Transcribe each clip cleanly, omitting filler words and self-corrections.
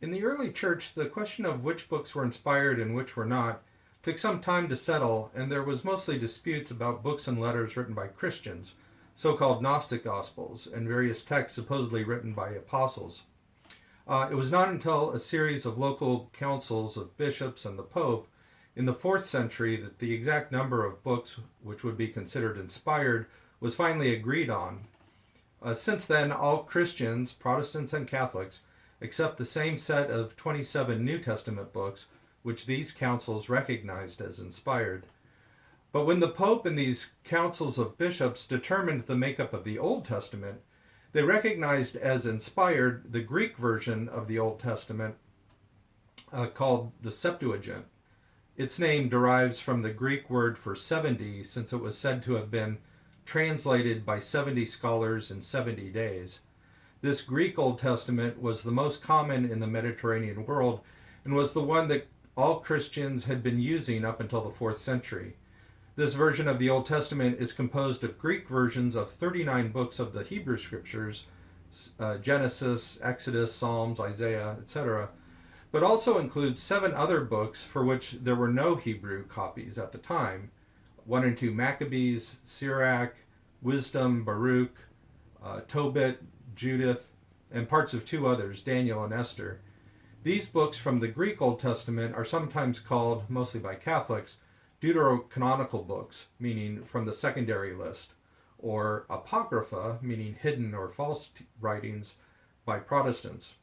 In the early church, the question of which books were inspired and which were not took some time to settle, and there was mostly disputes about books and letters written by Christians, so-called Gnostic Gospels, and various texts supposedly written by apostles. It was not until a series of local councils of bishops and the Pope in the 4th century that the exact number of books which would be considered inspired was finally agreed on. Since then, all Christians, Protestants and Catholics, accept the same set of 27 New Testament books, which these councils recognized as inspired. But when the Pope and these councils of bishops determined the makeup of the Old Testament, they recognized as inspired the Greek version of the Old Testament called the Septuagint. Its name derives from the Greek word for 70, since it was said to have been translated by 70 scholars in 70 days. This Greek Old Testament was the most common in the Mediterranean world and was the one that all Christians had been using up until the 4th century. This version of the Old Testament is composed of Greek versions of 39 books of the Hebrew Scriptures, Genesis, Exodus, Psalms, Isaiah, etc., but also includes 7 other books for which there were no Hebrew copies at the time: 1 and 2 Maccabees, Sirach, Wisdom, Baruch, Tobit, Judith, and parts of 2 others, Daniel and Esther. These books from the Greek Old Testament are sometimes called, mostly by Catholics, deuterocanonical books, meaning from the secondary list, or apocrypha, meaning hidden or false writings, by Protestants.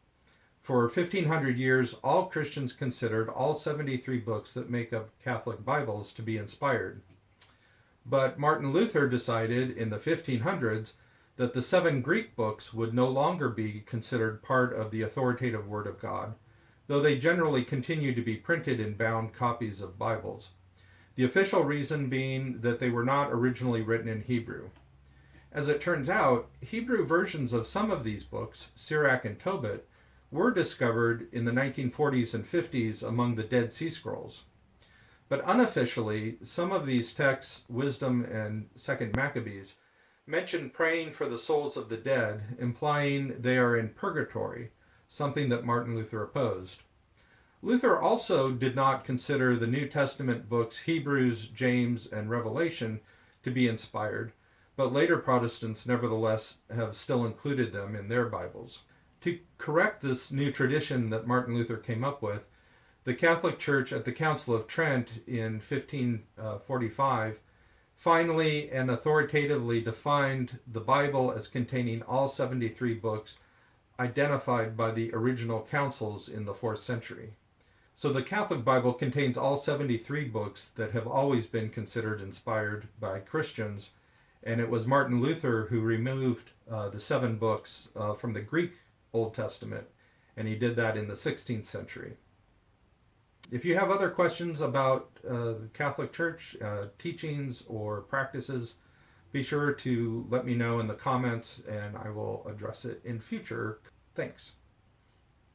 For 1500 years, all Christians considered all 73 books that make up Catholic Bibles to be inspired. But Martin Luther decided in the 1500s that the 7 Greek books would no longer be considered part of the authoritative Word of God, though they generally continued to be printed in bound copies of Bibles. The official reason being that they were not originally written in Hebrew. As it turns out, Hebrew versions of some of these books, Sirach and Tobit, were discovered in the 1940s and 50s among the Dead Sea Scrolls. But unofficially, some of these texts, Wisdom and 2 Maccabees, mention praying for the souls of the dead, implying they are in purgatory, something that Martin Luther opposed. Luther also did not consider the New Testament books Hebrews, James, and Revelation to be inspired, but later Protestants nevertheless have still included them in their Bibles. To correct this new tradition that Martin Luther came up with, the Catholic Church at the Council of Trent in 1545 finally and authoritatively defined the Bible as containing all 73 books identified by the original councils in the 4th century. So the Catholic Bible contains all 73 books that have always been considered inspired by Christians, and it was Martin Luther who removed the 7 books from the Greek Old Testament, and he did that in the 16th century. If you have other questions about the Catholic Church teachings or practices, be sure to let me know in the comments and I will address it in future. Thanks.